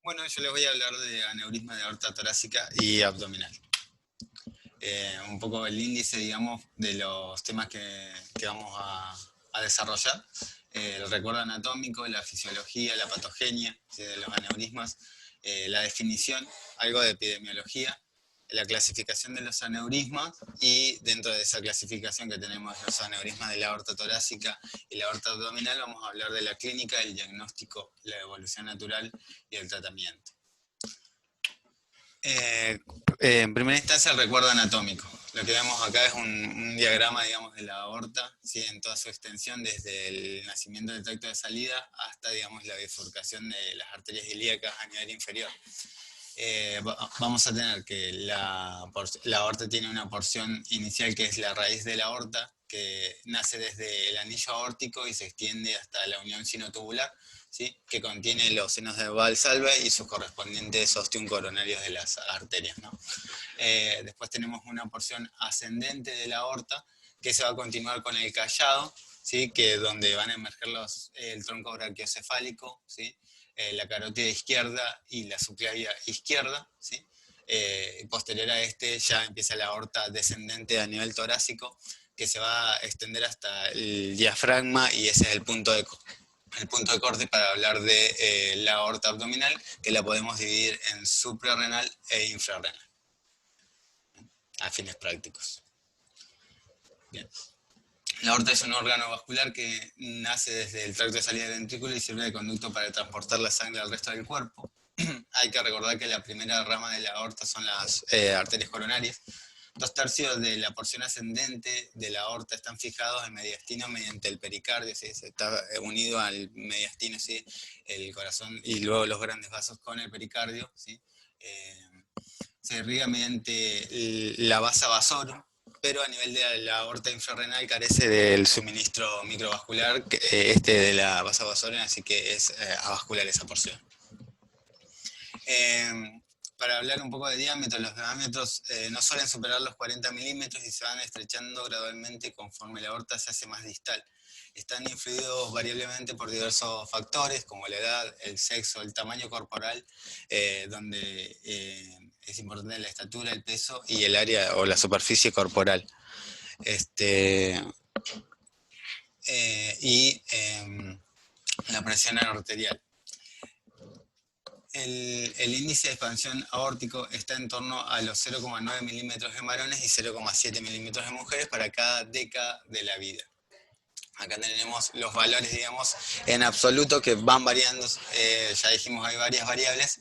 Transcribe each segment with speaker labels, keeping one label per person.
Speaker 1: Bueno, yo les voy a hablar de aneurisma de aorta torácica y abdominal. Un poco el índice, digamos, de los temas que vamos a desarrollar. El recuerdo anatómico, la fisiología, la patogenia de los aneurismas, la definición, algo de epidemiología, la clasificación de los aneurismas y dentro de esa clasificación que tenemos los aneurismas de la aorta torácica y la aorta abdominal, vamos a hablar de la clínica, el diagnóstico, la evolución natural y el tratamiento. En primera instancia, el recuerdo anatómico. Lo que vemos acá es un diagrama, digamos, de la aorta, ¿sí? En toda su extensión, desde el nacimiento del tracto de salida hasta, digamos, la bifurcación de las arterias ilíacas a nivel inferior. Vamos a tener que la aorta tiene una porción inicial que es la raíz de la aorta, que nace desde el anillo aórtico y se extiende hasta la unión sinotubular, ¿sí? Que contiene los senos de Valsalva y sus correspondientes ostium coronarios de las arterias, ¿no? Después tenemos una porción ascendente de la aorta que se va a continuar con el callado, ¿sí? Que donde van a emerger el tronco brachiocefálico, ¿sí? La carótida izquierda y la subclavia izquierda, ¿sí? Posterior a este ya empieza la aorta descendente a nivel torácico, que se va a extender hasta el diafragma, y ese es el punto de corte para hablar de la aorta abdominal, que la podemos dividir en suprarrenal e infrarrenal, a fines prácticos. Bien. La aorta es un órgano vascular que nace desde el tracto de salida del ventrículo y sirve de conducto para transportar la sangre al resto del cuerpo. Hay que recordar que la primera rama de la aorta son las arterias coronarias. 2/3 de la porción ascendente de la aorta están fijados en mediastino mediante el pericardio, ¿sí? Se está unido al mediastino, ¿sí? El corazón y luego los grandes vasos con el pericardio, ¿sí? Se irriga mediante la vasa vasorum, pero a nivel de la aorta infrarrenal carece del suministro microvascular de la vasa vasorum, así que es avascular esa porción. Para hablar un poco de diámetro, los diámetros no suelen superar los 40 milímetros y se van estrechando gradualmente conforme la aorta se hace más distal. Están influidos variablemente por diversos factores como la edad, el sexo, el tamaño corporal, donde es importante la estatura, el peso y el área o la superficie corporal. La presión arterial. El índice de expansión aórtico está en torno a los 0,9 milímetros en varones y 0,7 milímetros en mujeres para cada década de la vida. Acá tenemos los valores, digamos, en absoluto que van variando, ya dijimos hay varias variables,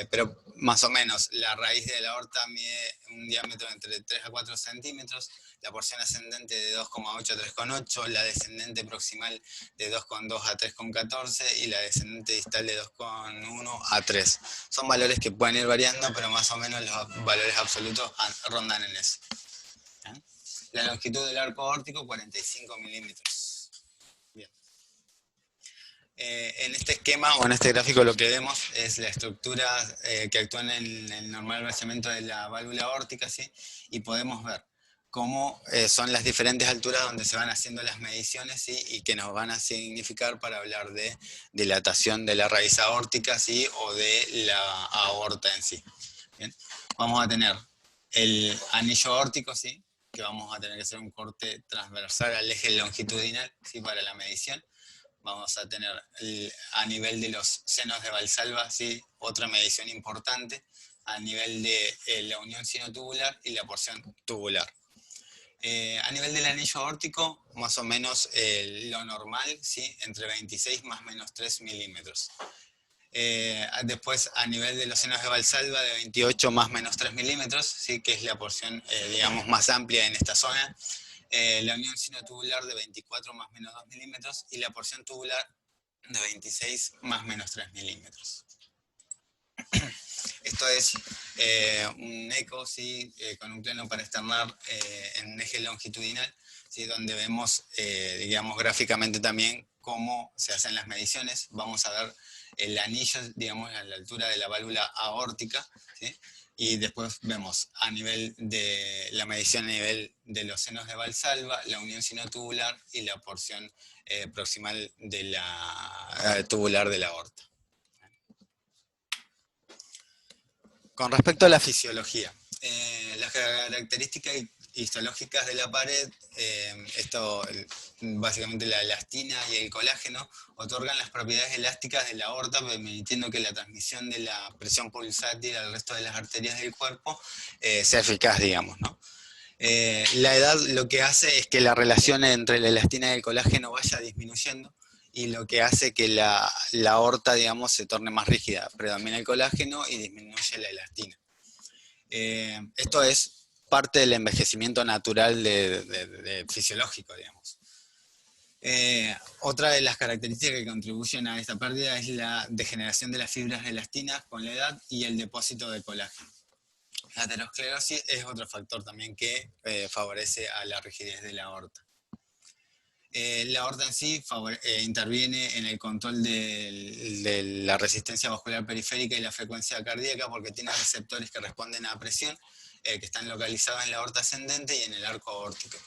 Speaker 1: pero más o menos la raíz de la aorta mide un diámetro entre 3 a 4 centímetros, la porción ascendente de 2,8 a 3,8, la descendente proximal de 2,2 a 3,14 y la descendente distal de 2,1 a 3. Son valores que pueden ir variando, pero más o menos los valores absolutos rondan en eso. La longitud del arco aórtico, 45 milímetros. Bien. En este esquema o en este gráfico lo que vemos es la estructura que actúa en el normal vaciamiento de la válvula aórtica, ¿sí? Y podemos ver cómo son las diferentes alturas donde se van haciendo las mediciones, ¿sí? Y que nos van a significar para hablar de dilatación de la raíz aórtica, ¿sí? O de la aorta en sí. Bien. Vamos a tener el anillo aórtico, ¿sí? Que vamos a tener que hacer un corte transversal al eje longitudinal, ¿sí? Para la medición. Vamos a tener a nivel de los senos de Valsalva, ¿sí? Otra medición importante, a nivel de la unión sinotubular y la porción tubular. A nivel del anillo aórtico, más o menos lo normal, ¿sí? Entre 26 más menos 3 milímetros. Después a nivel de los senos de Valsalva de 28 más menos 3 milímetros, ¿sí? Que es la porción digamos más amplia en esta zona, la unión sinotubular de 24 más menos 2 milímetros y la porción tubular de 26 más menos 3 milímetros. Esto es un eco, ¿sí? Con un plano para externar en un eje longitudinal, ¿sí? Donde vemos digamos gráficamente también cómo se hacen las mediciones. Vamos a ver el anillo, digamos, a la altura de la válvula aórtica, ¿sí? Y después vemos a nivel de la medición a nivel de los senos de Valsalva, la unión sinotubular y la porción proximal de la tubular de la aorta. Con respecto a la fisiología, las características histológicas de la pared, básicamente la elastina y el colágeno, otorgan las propiedades elásticas de la aorta, permitiendo que la transmisión de la presión pulsátil al resto de las arterias del cuerpo sea eficaz, digamos, ¿no? La edad lo que hace es que la relación entre la elastina y el colágeno vaya disminuyendo, y lo que hace que la aorta, digamos, se torne más rígida. Predomina el colágeno y disminuye la elastina. Esto es parte del envejecimiento natural fisiológico, digamos. Otra de las características que contribuyen a esta pérdida es la degeneración de las fibras elastinas con la edad y el depósito de colágeno. La aterosclerosis es otro factor también que favorece a la rigidez de la aorta. La aorta en sí interviene en el control de la resistencia vascular periférica y la frecuencia cardíaca, porque tiene receptores que responden a presión, que están localizados en la aorta ascendente y en el arco aórtico.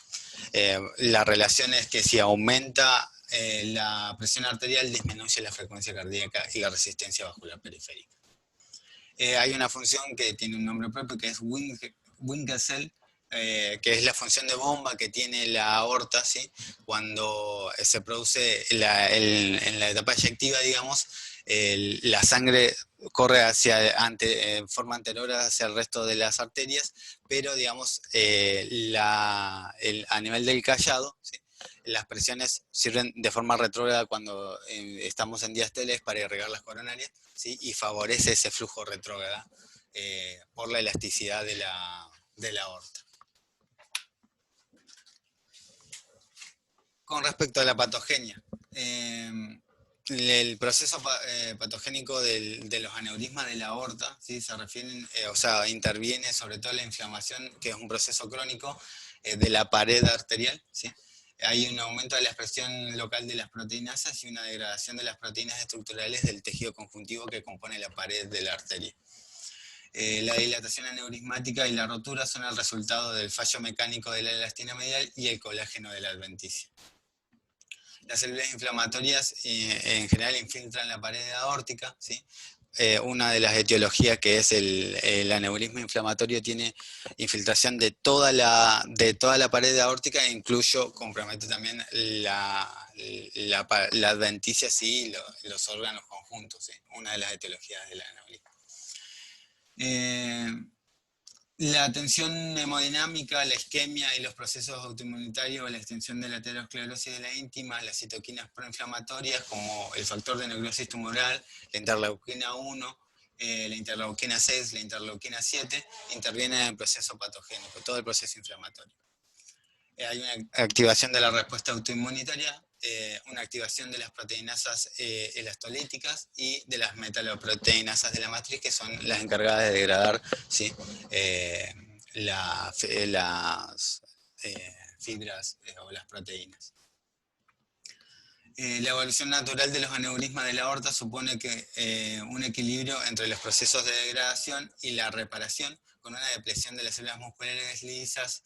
Speaker 1: La relación es que si aumenta la presión arterial, disminuye la frecuencia cardíaca y la resistencia vascular periférica. Hay una función que tiene un nombre propio, que es Winkelcell, que es la función de bomba que tiene la aorta, ¿sí? Cuando se produce en la etapa eyectiva, digamos, la sangre corre en forma anterior hacia el resto de las arterias, pero, digamos, a nivel del callado, ¿sí? Las presiones sirven de forma retrógrada cuando estamos en diásteles para irrigar las coronarias, ¿sí? Y favorece ese flujo retrógrado por la elasticidad de la aorta. Con respecto a la patogenia, el proceso patogénico de los aneurismas de la aorta, ¿sí? Se refieren, interviene sobre todo la inflamación, que es un proceso crónico de la pared arterial, ¿sí? Hay un aumento de la expresión local de las proteinasas y una degradación de las proteínas estructurales del tejido conjuntivo que compone la pared de la arteria. La dilatación aneurismática y la rotura son el resultado del fallo mecánico de la elastina medial y el colágeno de la adventicia. Las células inflamatorias en general infiltran la pared aórtica, ¿sí? Una de las etiologías, que es el aneurisma inflamatorio, tiene infiltración de toda la pared aórtica, e compromete también la adventicia, sí, los órganos conjuntos, ¿sí? Una de las etiologías del aneurisma. La tensión hemodinámica, la isquemia y los procesos autoinmunitarios, la extensión de la aterosclerosis de la íntima, las citoquinas proinflamatorias como el factor de necrosis tumoral, la interleuquina 1, la interleuquina 6, la interleuquina 7, intervienen en el proceso patogénico, todo el proceso inflamatorio. Hay una activación de la respuesta autoinmunitaria, una activación de las proteinasas elastolíticas y de las metaloproteinasas de la matriz, que son las encargadas de degradar, ¿sí? Las fibras o las proteínas. La evolución natural de los aneurismas de la aorta supone que un equilibrio entre los procesos de degradación y la reparación, con una depresión de las células musculares lisas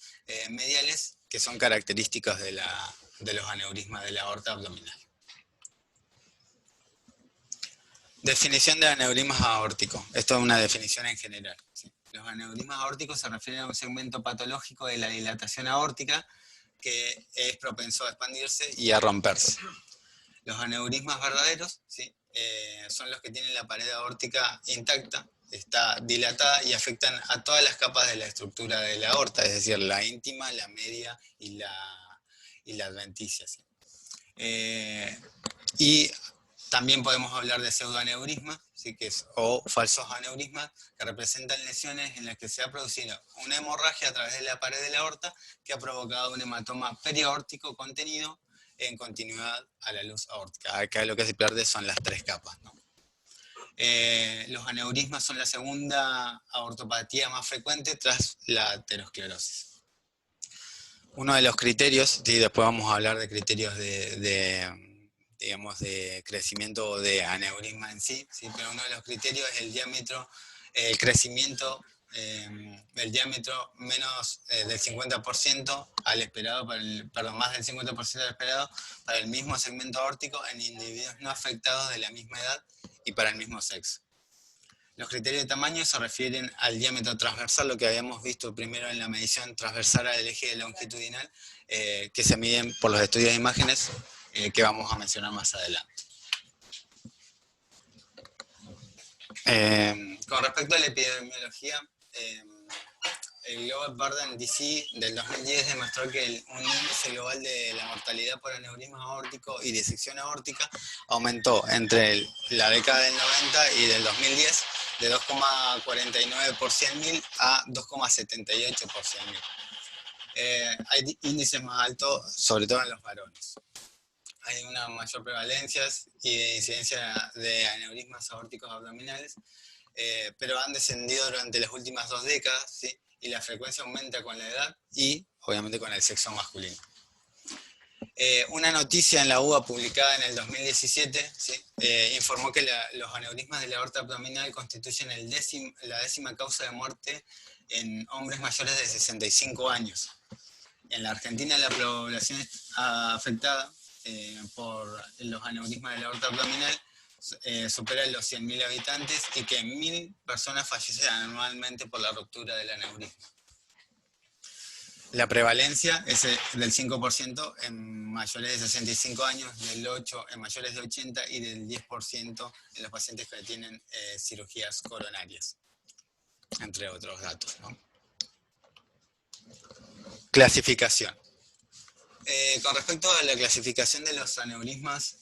Speaker 1: mediales, que son características de los aneurismas de la aorta abdominal. Definición de aneurismas aórticos. Esto es una definición en general, ¿sí? Los aneurismas aórticos se refieren a un segmento patológico de la dilatación aórtica que es propenso a expandirse y a romperse. Los aneurismas verdaderos, ¿sí? Son los que tienen la pared aórtica intacta, está dilatada y afectan a todas las capas de la estructura de la aorta, es decir, la íntima, la media y la adventicia, ¿sí? Y también podemos hablar de pseudoaneurismas, ¿sí? O falsos aneurismas, que representan lesiones en las que se ha producido una hemorragia a través de la pared de la aorta que ha provocado un hematoma periaórtico contenido en continuidad a la luz aórtica. Acá lo que se pierde son las tres capas, ¿no? Los aneurismas son la segunda aortopatía más frecuente tras la aterosclerosis. Uno de los criterios, y después vamos a hablar de criterios digamos, de crecimiento o de aneurisma en sí, ¿sí? Pero uno de los criterios es el diámetro, el crecimiento, el diámetro menos del 50% al esperado, más del 50% al esperado para el mismo segmento aórtico en individuos no afectados de la misma edad y para el mismo sexo. Los criterios de tamaño se refieren al diámetro transversal, lo que habíamos visto primero en la medición transversal al eje longitudinal, que se miden por los estudios de imágenes que vamos a mencionar más adelante. Con respecto a la epidemiología, el Global Burden DC del 2010 demostró que un índice global de la mortalidad por aneurisma aórtico y disección aórtica aumentó entre la década del 90 y del 2010 de 2,49 por 100.000 a 2,78 por 100.000. Hay índices más altos, sobre todo en los varones. Hay una mayor prevalencia y de incidencia de aneurismas aórticos abdominales, pero han descendido durante las últimas 2 décadas, ¿sí? Y la frecuencia aumenta con la edad y obviamente con el sexo masculino. Una noticia en la UBA publicada en el 2017, ¿sí? Informó que los aneurismas de la aorta abdominal constituyen la 10ª causa de muerte en hombres mayores de 65 años. En la Argentina la población afectada por los aneurismas de la aorta abdominal supera los 100.000 habitantes y que 1.000 personas fallecen anualmente por la ruptura del aneurisma. La prevalencia es del 5% en mayores de 65 años, del 8% en mayores de 80 y del 10% en los pacientes que tienen cirugías coronarias, entre otros datos, ¿no? Clasificación. Con respecto a la clasificación de los aneurismas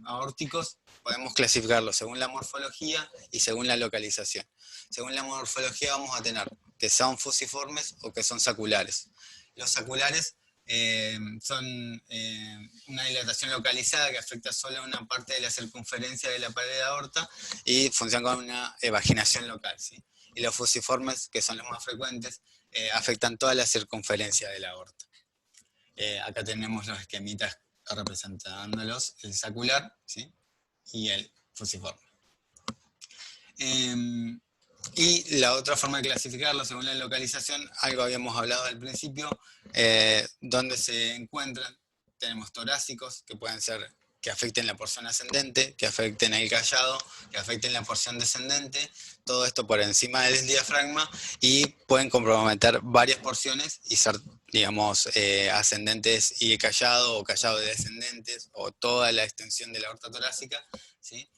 Speaker 1: aórticos, podemos clasificarlos según la morfología y según la localización. Según la morfología vamos a tener que son fusiformes o que son saculares. Los saculares son una dilatación localizada que afecta solo a una parte de la circunferencia de la pared de aorta y funcionan con una evaginación local, ¿sí? Y los fusiformes, que son los más frecuentes, afectan toda la circunferencia de la aorta. Acá tenemos los esquemitas representándolos, el sacular, ¿sí? Y el fusiforme. Y la otra forma de clasificarlo según la localización, algo habíamos hablado al principio, donde se encuentran, tenemos torácicos que pueden ser que afecten la porción ascendente, que afecten el callado, que afecten la porción descendente, todo esto por encima del diafragma y pueden comprometer varias porciones y ser, digamos, ascendentes y callado o callado de descendentes o toda la extensión de la aorta torácica, ¿sí?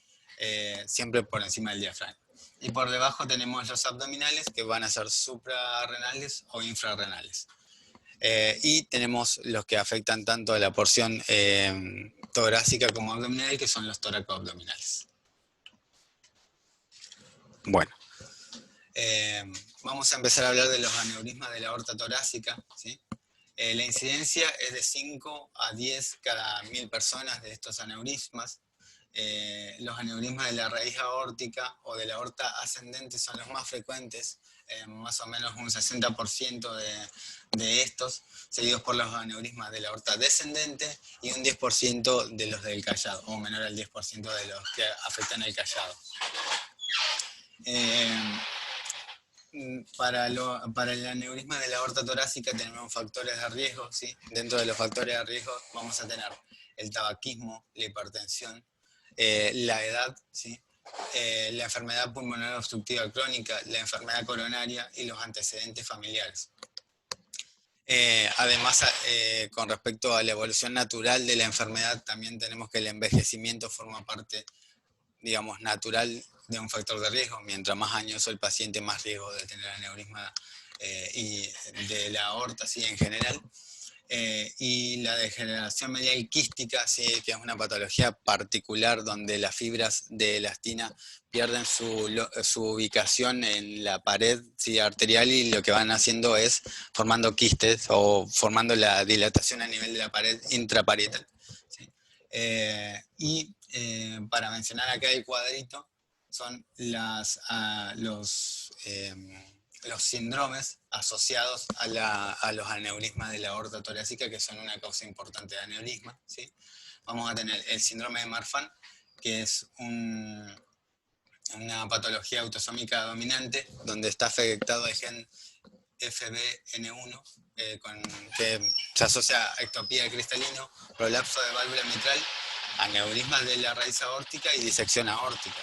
Speaker 1: Siempre por encima del diafragma. Y por debajo tenemos los abdominales que van a ser suprarrenales o infrarrenales. Y tenemos los que afectan tanto a la porción torácica como abdominal, que son los toracoabdominales. Bueno, vamos a empezar a hablar de los aneurismas de la aorta torácica, ¿sí? La incidencia es de 5 a 10 cada 1.000 personas de estos aneurismas. Los aneurismas de la raíz aórtica o de la aorta ascendente son los más frecuentes, más o menos un 60% de estos, seguidos por los aneurismas de la aorta descendente y un 10% de los del callado, o menor al 10% de los que afectan el callado. Para el aneurisma de la aorta torácica tenemos factores de riesgo, ¿sí? Dentro de los factores de riesgo vamos a tener el tabaquismo, la hipertensión, la edad, ¿sí? La enfermedad pulmonar obstructiva crónica, la enfermedad coronaria y los antecedentes familiares. Además, con respecto a la evolución natural de la enfermedad, también tenemos que el envejecimiento forma parte, digamos, natural de un factor de riesgo. Mientras más añoso el paciente, más riesgo de tener aneurisma y de la aorta, ¿sí? En general. Y la degeneración medial quística, ¿sí? Que es una patología particular donde las fibras de elastina pierden su ubicación en la pared, ¿sí? Arterial, y lo que van haciendo es formando quistes o formando la dilatación a nivel de la pared intraparietal, ¿sí? Para mencionar acá el cuadrito, son los síndromes asociados a los aneurismas de la aorta torácica, que son una causa importante de aneurisma, ¿sí? Vamos a tener el síndrome de Marfan, que es una patología autosómica dominante, donde está afectado el gen FBN1, que se asocia a ectopía de cristalino, prolapso de válvula mitral, aneurismas de la raíz aórtica y disección aórtica.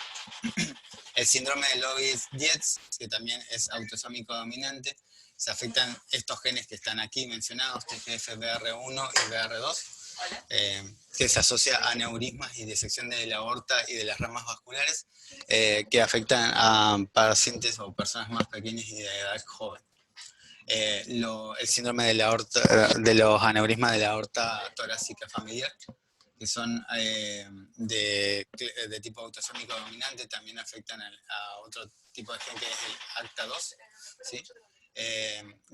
Speaker 1: El síndrome de Loeys-Dietz, que también es autosómico dominante, se afectan estos genes que están aquí mencionados, TGF-BR1 y BR2, que se asocia a aneurismas y disección de la aorta y de las ramas vasculares, que afectan a pacientes o personas más pequeñas y de edad joven. El síndrome de la aorta, de los aneurismas de la aorta torácica familiar, que son de tipo autosómico dominante, también afectan a otro tipo de gen que es el ACTA2, ¿sí?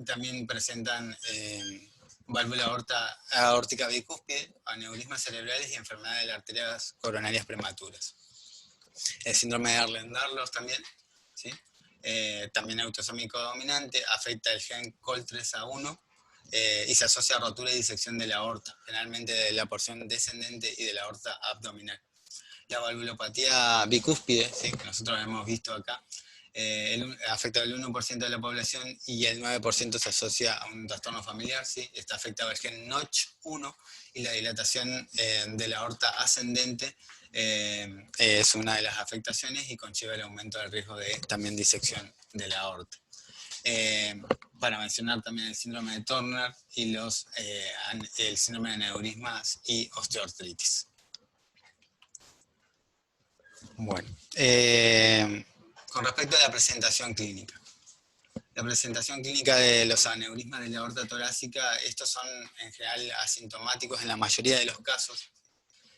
Speaker 1: También presentan válvula aórtica bicúspide, aneurismas cerebrales y enfermedades de las arterias coronarias prematuras. El síndrome de Ehlers-Danlos también, ¿sí? También autosómico dominante, afecta el gen COL3A1 y se asocia a rotura y disección de la aorta, generalmente de la porción descendente y de la aorta abdominal. La valvulopatía bicúspide, ¿sí?, que nosotros hemos visto acá, afecta al 1% de la población y el 9% se asocia a un trastorno familiar, ¿sí? Está afectado el gen Notch1 y la dilatación de la aorta ascendente es una de las afectaciones y conlleva el aumento del riesgo de también disección de la aorta. Para mencionar también el síndrome de Turner y el síndrome de aneurismas y osteoartritis. Bueno, con respecto a la presentación clínica. La presentación clínica de los aneurismas de la aorta torácica, estos son en general asintomáticos en la mayoría de los casos.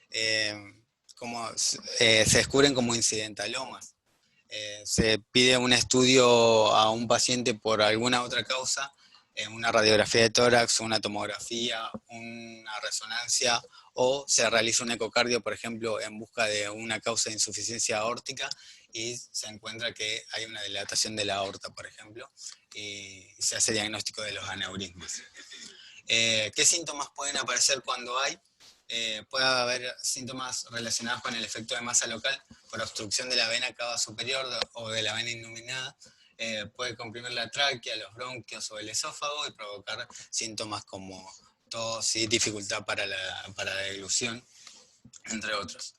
Speaker 1: Se descubren como incidentalomas. Se pide un estudio a un paciente por alguna otra causa, una radiografía de tórax, una tomografía, una resonancia, o se realiza un ecocardio, por ejemplo, en busca de una causa de insuficiencia aórtica y se encuentra que hay una dilatación de la aorta, por ejemplo, y se hace diagnóstico de los aneurismas. ¿Qué síntomas pueden aparecer cuando hay? Puede haber síntomas relacionados con el efecto de masa local por obstrucción de la vena cava superior o de la vena inluminada. Puede comprimir la tráquea, los bronquios o el esófago y provocar síntomas como tos y dificultad para la deglución, entre otros.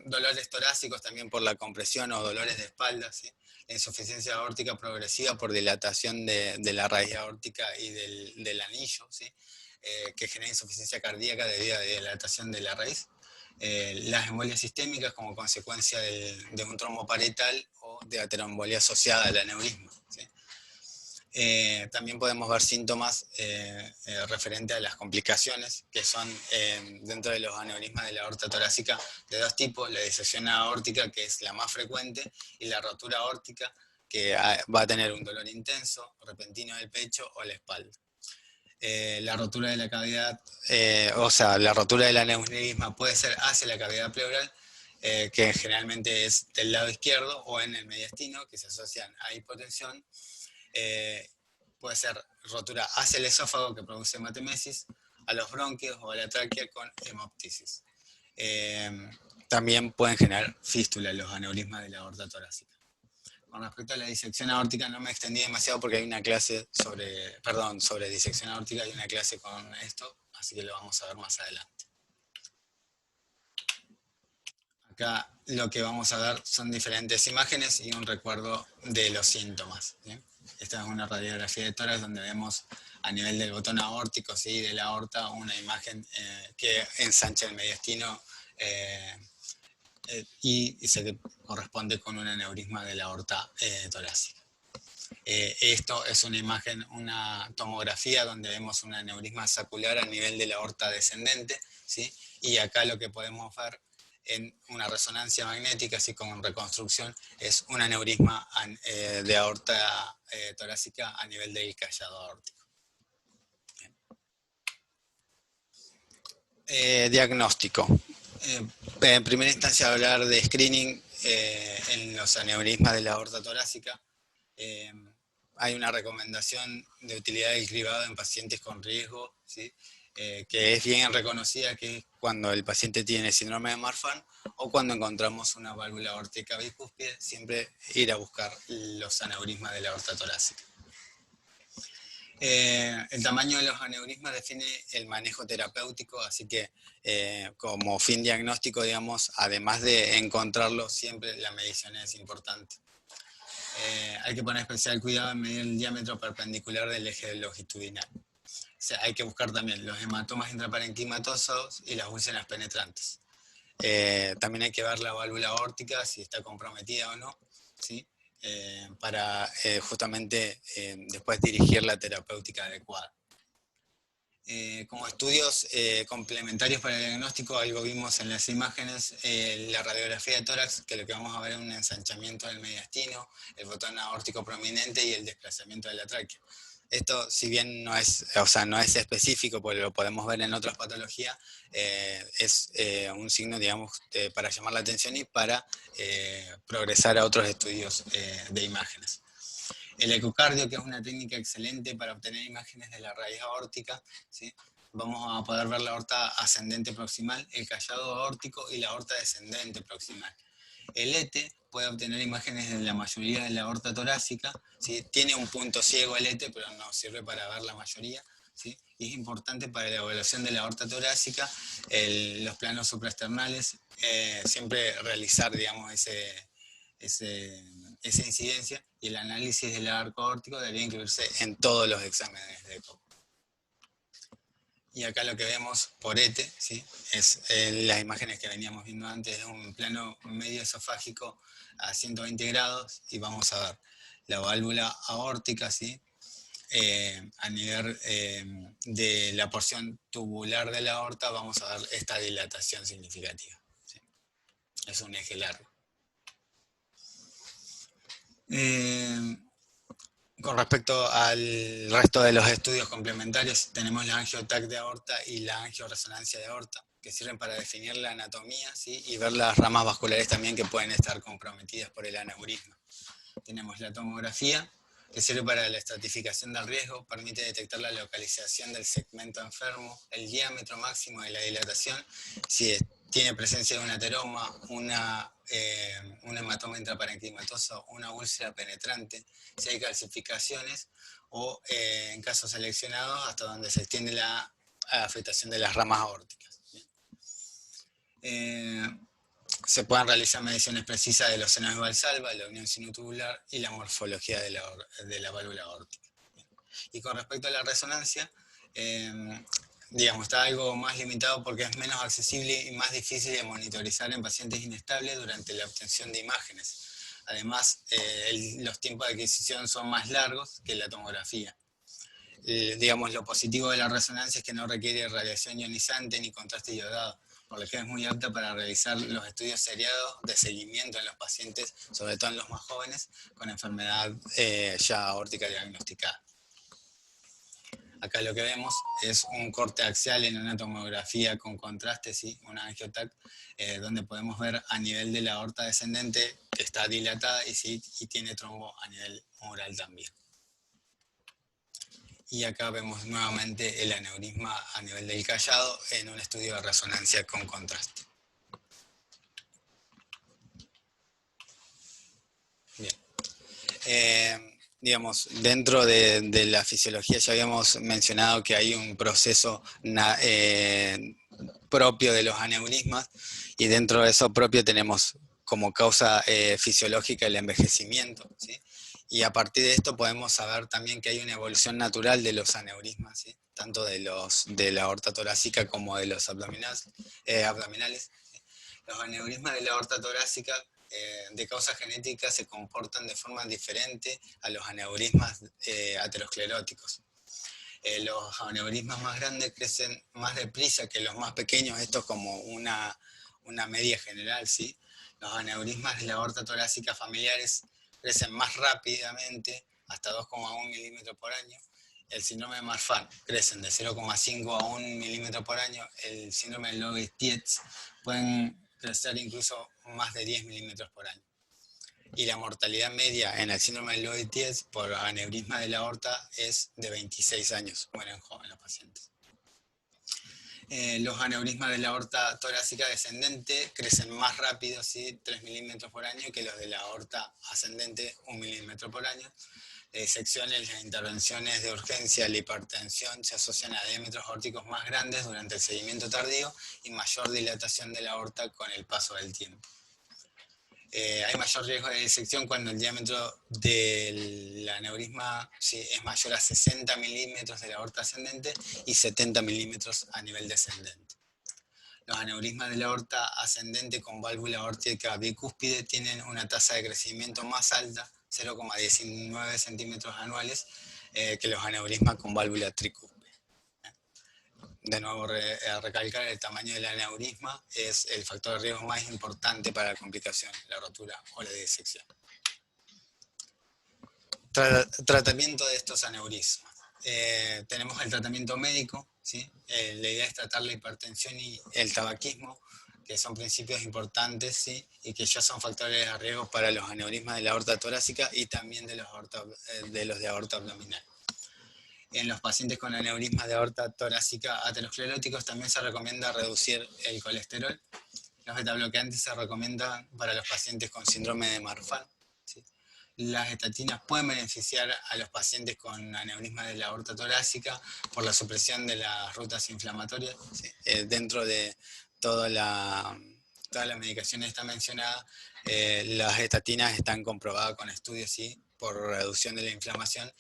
Speaker 1: Dolores torácicos también por la compresión o dolores de espalda, ¿sí? La insuficiencia aórtica progresiva por dilatación de la raíz aórtica y del anillo, ¿sí? Que genera insuficiencia cardíaca debido a la dilatación de la raíz. Las embolias sistémicas como consecuencia de un trombo parietal o de aterombolia asociada al aneurisma, ¿sí? También podemos ver síntomas referentes a las complicaciones que son dentro de los aneurismas de la aorta torácica de dos tipos: la disección aórtica, que es la más frecuente, y la rotura aórtica, que va a tener un dolor intenso, repentino del pecho o la espalda. La rotura de la cavidad, la rotura del aneurisma puede ser hacia la cavidad pleural, que generalmente es del lado izquierdo, o en el mediastino, que se asocian a hipotensión. Puede ser rotura hacia el esófago, que produce hematemesis, a los bronquios o a la tráquea con hemoptisis. También pueden generar fístula los aneurismas de la aorta torácica. Con respecto a la disección aórtica no me extendí demasiado porque hay una clase sobre disección aórtica y una clase con esto, así que lo vamos a ver más adelante. Acá lo que vamos a ver son diferentes imágenes y un recuerdo de los síntomas, ¿sí? Esta es una radiografía de tórax donde vemos a nivel del botón aórtico, ¿sí?, de la aorta, una imagen que ensancha el mediastino y se corresponde con un aneurisma de la aorta torácica. Esto es una imagen, una tomografía donde vemos un aneurisma saccular a nivel de la aorta descendente, ¿sí? Y acá lo que podemos ver en una resonancia magnética, así como en reconstrucción, es un aneurisma de aorta torácica a nivel del callado aórtico. Diagnóstico. En primera instancia, hablar de screening en los aneurismas de la aorta torácica. Hay una recomendación de utilidad del cribado en pacientes con riesgo, ¿sí?, que es bien reconocida, que es cuando el paciente tiene síndrome de Marfan o cuando encontramos una válvula aórtica bicúspide, siempre ir a buscar los aneurismas de la aorta torácica. El tamaño de los aneurismas define el manejo terapéutico, así que como fin diagnóstico, digamos, además de encontrarlo, siempre la medición es importante. Hay que poner especial cuidado en medir el diámetro perpendicular del eje longitudinal. O sea, hay que buscar también los hematomas intraparenquimatosos y las úlceras penetrantes. También hay que ver la válvula aórtica, si está comprometida o no, ¿sí? Para justamente después dirigir la terapéutica adecuada. Como estudios complementarios para el diagnóstico, algo vimos en las imágenes, la radiografía de tórax, que lo que vamos a ver es un ensanchamiento del mediastino, el botón aórtico prominente y el desplazamiento de la tráquea. Esto, si bien no es, o sea, no es específico, porque lo podemos ver en otras patologías, es un signo, digamos, para llamar la atención y para progresar a otros estudios de imágenes. El ecocardio, que es una técnica excelente para obtener imágenes de la raíz aórtica, ¿sí? Vamos a poder ver la aorta ascendente proximal, el callado aórtico y la aorta descendente proximal. El ETE puede obtener imágenes de la mayoría de la aorta torácica, ¿sí? Tiene un punto ciego el ETE, pero no sirve para ver la mayoría, ¿sí? Y es importante para la evaluación de la aorta torácica, los planos supraesternales, siempre realizar, digamos, esa incidencia, y el análisis del arco aórtico debería incluirse en todos los exámenes de ECO. Y acá lo que vemos por ETE, ¿sí? Es las imágenes que veníamos viendo antes de un plano medio esofágico a 120 grados, y vamos a ver la válvula aórtica, ¿sí? A nivel de la porción tubular de la aorta vamos a ver esta dilatación significativa, ¿sí? Es un eje largo. Con respecto al resto de los estudios complementarios, tenemos la angio-TAC de aorta y la angioresonancia de aorta, que sirven para definir la anatomía, ¿sí? Y ver las ramas vasculares también que pueden estar comprometidas por el aneurisma. Tenemos la tomografía, que sirve para la estratificación del riesgo, permite detectar la localización del segmento enfermo, el diámetro máximo de la dilatación, si tiene presencia de un ateroma, un hematoma intraparenquimatoso, una úlcera penetrante, si hay calcificaciones, o en casos seleccionados hasta donde se extiende la afectación de las ramas aórticas. Se pueden realizar mediciones precisas de los senos de Valsalva, la unión sinotubular y la morfología de la válvula aórtica. Y con respecto a la resonancia, digamos, está algo más limitado porque es menos accesible y más difícil de monitorizar en pacientes inestables durante la obtención de imágenes. Además, los tiempos de adquisición son más largos que la tomografía. Digamos, lo positivo de la resonancia es que no requiere radiación ionizante ni contraste iodado, por lo que es muy apta para realizar los estudios seriados de seguimiento en los pacientes, sobre todo en los más jóvenes, con enfermedad ya aórtica diagnosticada. Acá lo que vemos es un corte axial en una tomografía con contraste, ¿sí? Una angio-TAC, donde podemos ver a nivel de la aorta descendente que está dilatada y tiene trombo a nivel mural también. Y acá vemos nuevamente el aneurisma a nivel del callado en un estudio de resonancia con contraste. Bien. Digamos, dentro de la fisiología ya habíamos mencionado que hay un proceso propio de los aneurismas, y dentro de eso propio tenemos como causa fisiológica el envejecimiento, ¿sí? Y a partir de esto podemos saber también que hay una evolución natural de los aneurismas, ¿sí? Tanto de la aorta torácica como de los abdominales. ¿Sí? Los aneurismas de la aorta torácica de causa genética se comportan de forma diferente a los aneurismas ateroscleróticos. Los aneurismas más grandes crecen más deprisa que los más pequeños, esto es como una media general, ¿sí? Los aneurismas de la aorta torácica familiares crecen más rápidamente, hasta 2,1 milímetros por año. El síndrome de Marfan crecen de 0,5 a 1 milímetro por año. El síndrome de Loeys-Dietz pueden crecer incluso más de 10 milímetros por año. Y la mortalidad media en el síndrome de Loeys-Dietz por aneurisma de la aorta es de 26 años, mueren jóvenes los pacientes. Los aneurismas de la aorta torácica descendente crecen más rápido, ¿sí? 3 milímetros por año, que los de la aorta ascendente, 1 milímetro por año. disecciones, las intervenciones de urgencia, la hipertensión se asocian a diámetros aórticos más grandes durante el seguimiento tardío y mayor dilatación de la aorta con el paso del tiempo. Hay mayor riesgo de disección cuando el diámetro del aneurisma es mayor a 60 milímetros de la aorta ascendente y 70 milímetros a nivel descendente. Los aneurismas de la aorta ascendente con válvula aórtica bicúspide tienen una tasa de crecimiento más alta, 0,19 centímetros anuales, que los aneurismas con válvula tricúspide. De nuevo, recalcar, el tamaño del aneurisma es el factor de riesgo más importante para la complicación, la rotura o la disección. Tratamiento de estos aneurismas. Tenemos el tratamiento médico, ¿sí? La idea es tratar la hipertensión y el tabaquismo, que son principios importantes, ¿sí? Y que ya son factores de riesgo para los aneurismas de la aorta torácica y también de los de aorta abdominal. En los pacientes con aneurismas de aorta torácica ateroscleróticos también se recomienda reducir el colesterol. Los betabloqueantes se recomiendan para los pacientes con síndrome de Marfan, ¿sí? Las estatinas pueden beneficiar a los pacientes con aneurisma de la aorta torácica por la supresión de las rutas inflamatorias, ¿sí? Dentro de toda la medicación está mencionada, las estatinas están comprobadas con estudios, ¿sí? Por reducción de la inflamación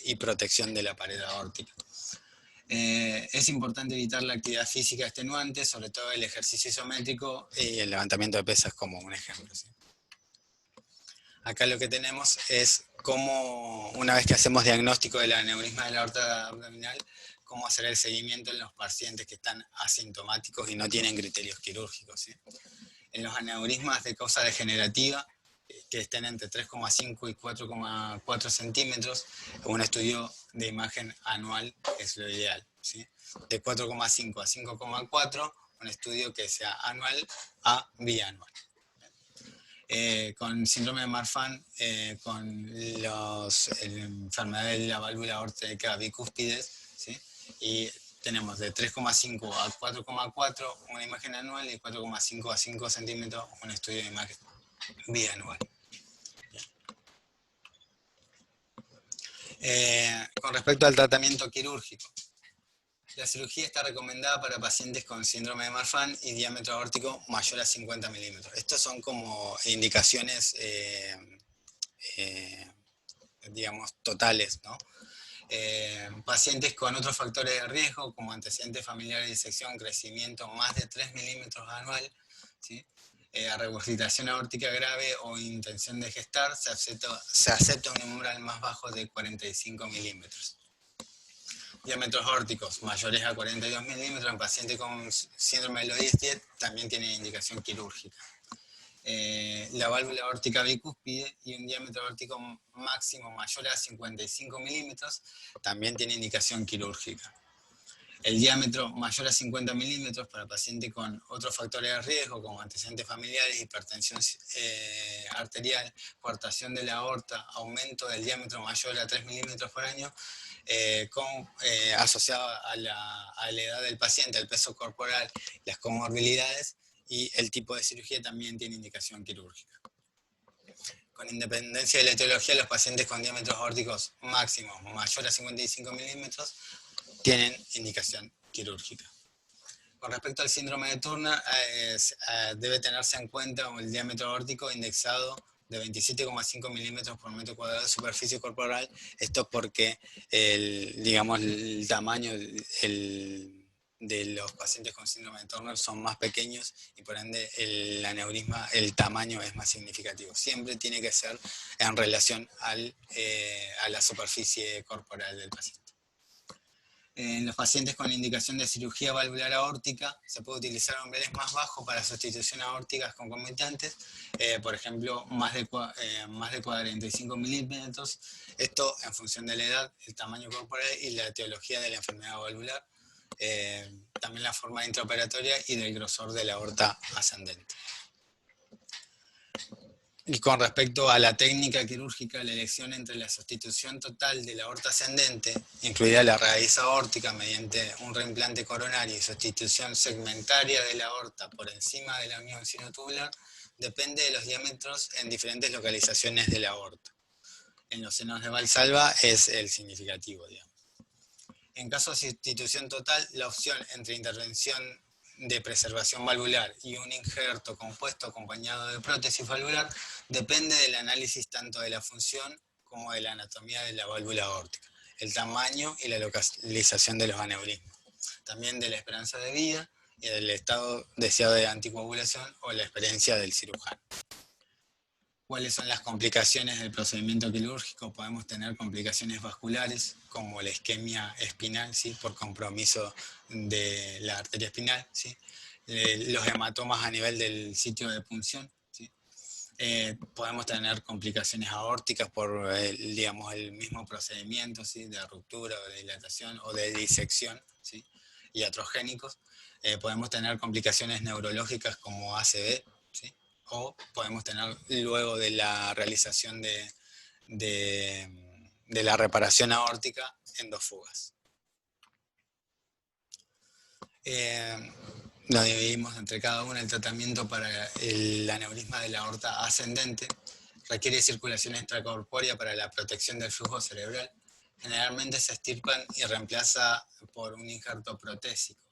Speaker 1: y protección de la pared aórtica. Es importante evitar la actividad física extenuante, sobre todo el ejercicio isométrico y el levantamiento de pesas como un ejemplo, ¿sí? Acá lo que tenemos es cómo, una vez que hacemos diagnóstico del aneurisma de la aorta abdominal, cómo hacer el seguimiento en los pacientes que están asintomáticos y no tienen criterios quirúrgicos, ¿sí? En los aneurismas de causa degenerativa, que estén entre 3,5 y 4,4 centímetros, un estudio de imagen anual es lo ideal, ¿sí? De 4,5 a 5,4, un estudio que sea anual a bianual. Con síndrome de Marfan, con la enfermedad de la válvula aórtica bicúspides, ¿sí? Y tenemos de 3,5 a 4,4 una imagen anual y 4,5 a 5 centímetros un estudio de imagen bianual. Con respecto al tratamiento quirúrgico, la cirugía está recomendada para pacientes con síndrome de Marfan y diámetro aórtico mayor a 50 milímetros. Estos son como indicaciones, digamos, totales, ¿no? Pacientes con otros factores de riesgo, como antecedentes familiares de disección, crecimiento más de 3 milímetros anual, ¿sí? Regurgitación aórtica grave o intención de gestar, se acepta un umbral más bajo de 45 milímetros. Diámetros aórticos mayores a 42 milímetros en pacientes con síndrome de Loeys-Dietz también tiene indicación quirúrgica. La válvula aórtica bicúspide y un diámetro aórtico máximo mayor a 55 milímetros también tiene indicación quirúrgica. El diámetro mayor a 50 milímetros para pacientes con otros factores de riesgo como antecedentes familiares, hipertensión arterial, coartación de la aorta, aumento del diámetro mayor a 3 milímetros por año, asociado a la edad del paciente, al peso corporal, las comorbilidades y el tipo de cirugía también tiene indicación quirúrgica. Con independencia de la etiología, los pacientes con diámetros aórticos máximos mayor a 55 milímetros tienen indicación quirúrgica. Con respecto al síndrome de Turner, debe tenerse en cuenta el diámetro aórtico indexado de 27,5 milímetros por metro cuadrado de superficie corporal. Esto porque el tamaño de los pacientes con síndrome de Turner son más pequeños y por ende el aneurisma, el tamaño es más significativo. Siempre tiene que ser en relación a la superficie corporal del paciente. En los pacientes con indicación de cirugía valvular aórtica se puede utilizar umbrales más bajos para sustitución aórticas concomitantes, por ejemplo, más de 45 milímetros, esto en función de la edad, el tamaño corporal y la etiología de la enfermedad valvular, también la forma intraoperatoria y del grosor de la aorta ascendente. Y con respecto a la técnica quirúrgica, la elección entre la sustitución total de la aorta ascendente, incluida la raíz aórtica mediante un reimplante coronario y sustitución segmentaria de la aorta por encima de la unión sinotubular, depende de los diámetros en diferentes localizaciones de la aorta. en los senos de Valsalva es el significativo, digamos. En caso de sustitución total, la opción entre intervención de preservación valvular y un injerto compuesto acompañado de prótesis valvular depende del análisis tanto de la función como de la anatomía de la válvula aórtica, el tamaño y la localización de los aneurismas, también de la esperanza de vida y del estado deseado de anticoagulación o la experiencia del cirujano. ¿Cuáles son las complicaciones del procedimiento quirúrgico? Podemos tener complicaciones vasculares, como la isquemia espinal, ¿sí? Por compromiso de la arteria espinal, ¿sí? Los hematomas a nivel del sitio de punción, ¿sí? Podemos tener complicaciones aórticas por digamos, el mismo procedimiento, ¿sí? De ruptura, o de dilatación o de disección, ¿sí? Iatrogénicos. Podemos tener complicaciones neurológicas como ACV, ¿sí? O podemos tener luego de la realización de la reparación aórtica endofugas. Lo dividimos entre cada una. El tratamiento para el aneurisma de la aorta ascendente requiere circulación extracorpórea para la protección del flujo cerebral. Generalmente se extirpan y reemplaza por un injerto protésico.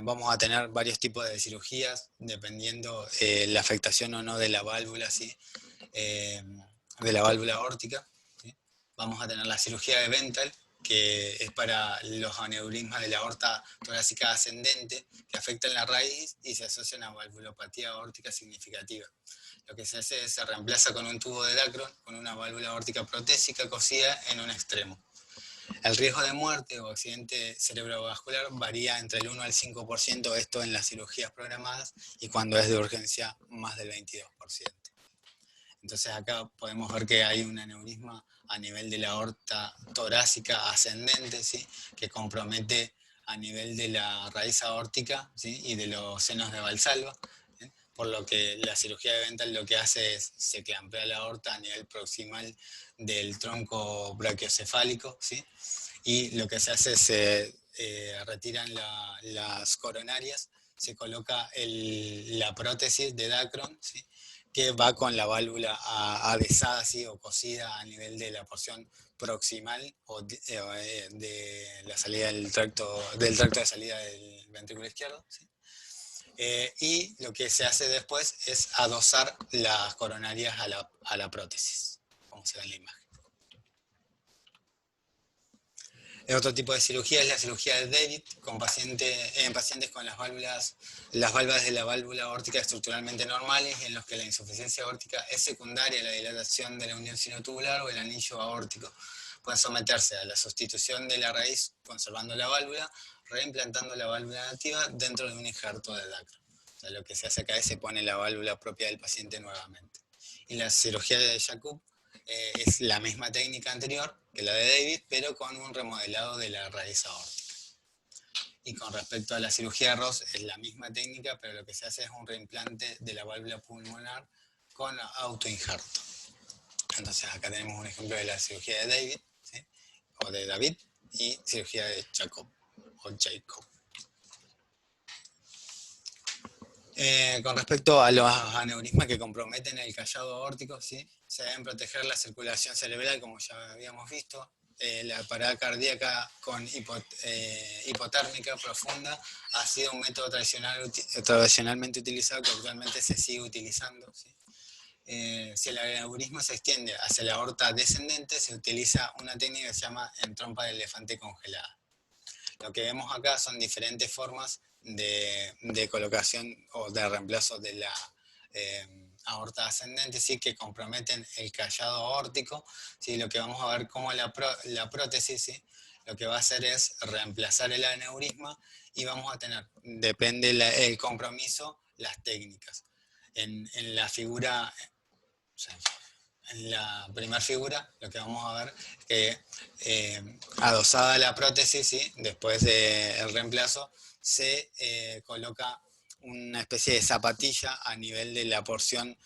Speaker 1: Vamos a tener varios tipos de cirugías dependiendo la afectación o no de la válvula, ¿sí? De la válvula aórtica, ¿sí? Vamos a tener la cirugía de Bentall, que es para los aneurismas de la aorta torácica ascendente, que afectan la raíz y se asocian a valvulopatía aórtica significativa. Lo que se hace es se reemplaza con un tubo de Dacron con una válvula aórtica protésica cosida en un extremo. El riesgo de muerte o accidente cerebrovascular varía entre el 1 al 5%, esto en las cirugías programadas, y cuando es de urgencia, más del 22%. Entonces acá podemos ver que hay un aneurisma a nivel de la aorta torácica ascendente, ¿sí? Que compromete a nivel de la raíz aórtica, ¿sí? Y de los senos de Valsalva, ¿sí? Por lo que la cirugía de Bentall lo que hace es se clampea la aorta a nivel proximal del tronco brachiocefálico, ¿sí? Y lo que se hace es se retiran las coronarias, se coloca la prótesis de Dacron, ¿sí? Que va con la válvula adhesada, ¿sí? O cosida a nivel de la porción proximal o de la salida del tracto de salida del ventrículo izquierdo, ¿sí? Y lo que se hace después es adosar las coronarias a la prótesis, como se ve en la imagen. Otro tipo de cirugía es la cirugía de David en pacientes con las válvulas de la válvula aórtica estructuralmente normales, en los que la insuficiencia aórtica es secundaria a la dilatación de la unión sinotubular o el anillo aórtico. Pueden someterse a la sustitución de la raíz conservando la válvula, reimplantando la válvula nativa dentro de un injerto de Dacron. O sea, lo que se hace acá es se pone la válvula propia del paciente nuevamente. Y la cirugía de Jacob es la misma técnica anterior que la de David, pero con un remodelado de la raíz aórtica. Y con respecto a la cirugía de Ross, es la misma técnica, pero lo que se hace es un reimplante de la válvula pulmonar con autoinjerto. Entonces acá tenemos un ejemplo de la cirugía de David, ¿sí? O de David, y cirugía de Jacob, o Jacob. Con respecto a los aneurismas que comprometen el callado aórtico, ¿sí? Se deben proteger la circulación cerebral, como ya habíamos visto. La parada cardíaca con hipotérmica profunda ha sido un método tradicionalmente utilizado que actualmente se sigue utilizando, ¿sí? Si el aneurisma se extiende hacia la aorta descendente, se utiliza una técnica que se llama en trompa de elefante congelada. Lo que vemos acá son diferentes formas de colocación o de reemplazo de la aorta ascendente, ¿sí? Que comprometen el callado aórtico, ¿sí? Lo que vamos a ver como la prótesis, ¿sí? Lo que va a hacer es reemplazar el aneurisma y vamos a tener, depende el compromiso, las técnicas. En la figura, o sea, en la primera figura, lo que vamos a ver es que adosada la prótesis, ¿sí? Después del reemplazo, se coloca una especie de zapatilla a nivel de la porción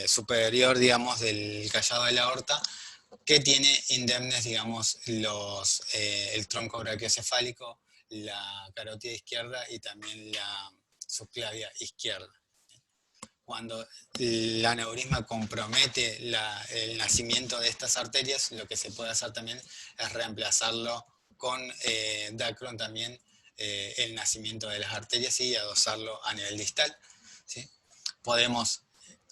Speaker 1: superior, digamos, del callado de la aorta, que tiene indemnes, digamos, el tronco brachiocefálico, la carótida izquierda y también la subclavia izquierda. cuando el aneurisma compromete el nacimiento de estas arterias, lo que se puede hacer también es reemplazarlo con Dacron también, el nacimiento de las arterias y adosarlo a nivel distal, ¿sí? Podemos,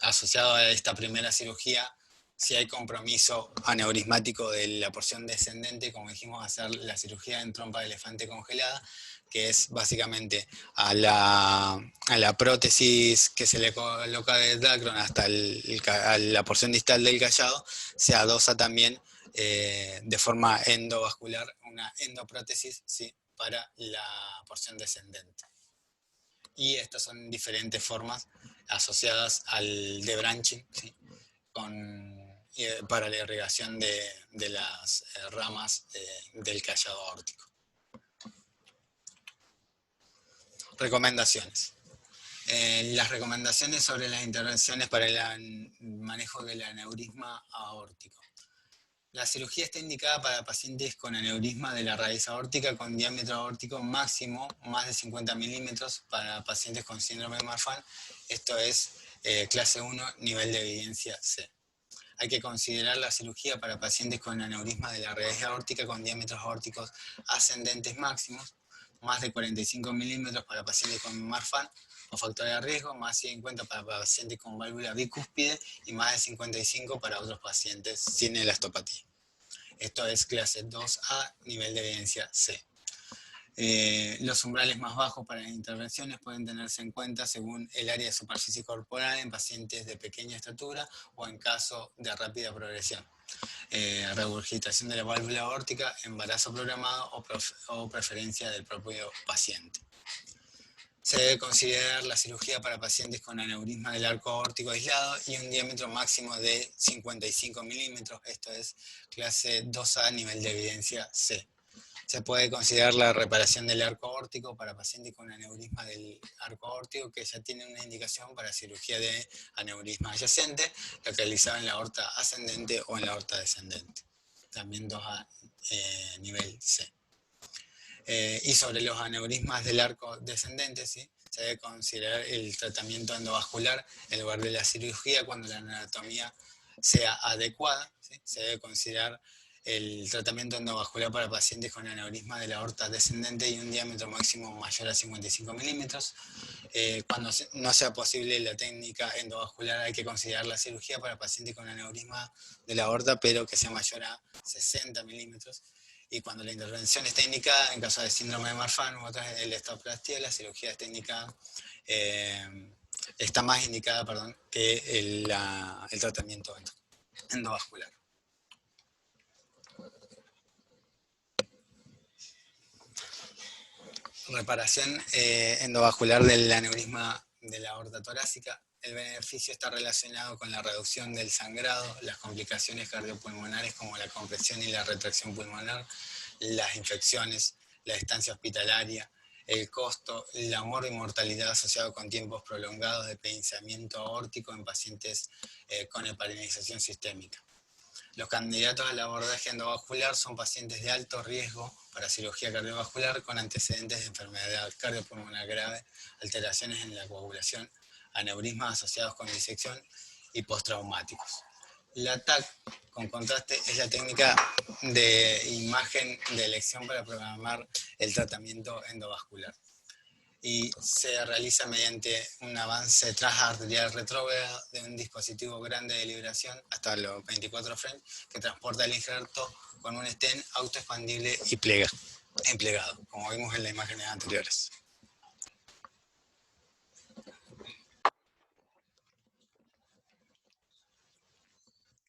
Speaker 1: asociado a esta primera cirugía, si hay compromiso aneurismático de la porción descendente, como dijimos, hacer la cirugía en trompa de elefante congelada, que es básicamente a la prótesis que se le coloca de Dacron hasta a la porción distal del callado, se adosa también de forma endovascular una endoprótesis, ¿sí?, para la porción descendente. Y estas son diferentes formas asociadas al debranching, ¿sí?, para la irrigación de las ramas del callado aórtico. Recomendaciones. Las recomendaciones sobre las intervenciones para el manejo del aneurisma aórtico. La cirugía está indicada para pacientes con aneurisma de la raíz aórtica con diámetro aórtico máximo más de 50 milímetros para pacientes con síndrome de Marfan. Esto es clase 1, nivel de evidencia C. Hay que considerar la cirugía para pacientes con aneurisma de la raíz aórtica con diámetros aórticos ascendentes máximos, más de 45 milímetros para pacientes con Marfan o factores de riesgo, más de 50 para pacientes con válvula bicúspide y más de 55 para otros pacientes sin elastopatía. Esto es clase 2A, nivel de evidencia C. Los umbrales más bajos para las intervenciones pueden tenerse en cuenta según el área de superficie corporal en pacientes de pequeña estatura o en caso de rápida progresión. Regurgitación de la válvula aórtica, embarazo programado o preferencia del propio paciente. Se debe considerar la cirugía para pacientes con aneurisma del arco aórtico aislado y un diámetro máximo de 55 milímetros, esto es clase 2A, nivel de evidencia C. Se puede considerar la reparación del arco aórtico para pacientes con aneurisma del arco aórtico que ya tienen una indicación para cirugía de aneurisma adyacente, localizado en la aorta ascendente o en la aorta descendente. También 2A, nivel C. Y sobre los aneurismas del arco descendente, ¿sí?, se debe considerar el tratamiento endovascular en lugar de la cirugía cuando la anatomía sea adecuada, ¿sí? Se debe considerar el tratamiento endovascular para pacientes con aneurisma de la aorta descendente y un diámetro máximo mayor a 55 milímetros. Cuando no sea posible la técnica endovascular, hay que considerar la cirugía para pacientes con aneurisma de la aorta, pero que sea mayor a 60 milímetros. Y cuando la intervención está indicada, en caso de síndrome de Marfan u otras elastoplastia, la cirugía está indicada, está más indicada, que el tratamiento endovascular. Reparación endovascular del aneurisma de la aorta torácica. El beneficio está relacionado con la reducción del sangrado, las complicaciones cardiopulmonares como la compresión y la retracción pulmonar, las infecciones, la estancia hospitalaria, el costo, la mortalidad asociado con tiempos prolongados de pensamiento aórtico en pacientes con heparinización sistémica. Los candidatos al abordaje endovascular son pacientes de alto riesgo para cirugía cardiovascular con antecedentes de enfermedad cardiopulmonar grave, alteraciones en la coagulación, aneurismas asociados con disección y postraumáticos. La TAC, con contraste, es la técnica de imagen de elección para programar el tratamiento endovascular. Y se realiza mediante un avance transarterial retrógrado de un dispositivo grande de liberación hasta los 24 frames que transporta el injerto con un stent autoexpandible y plegado, como vimos en las imágenes anteriores.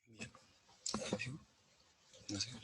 Speaker 1: Bien. No sé qué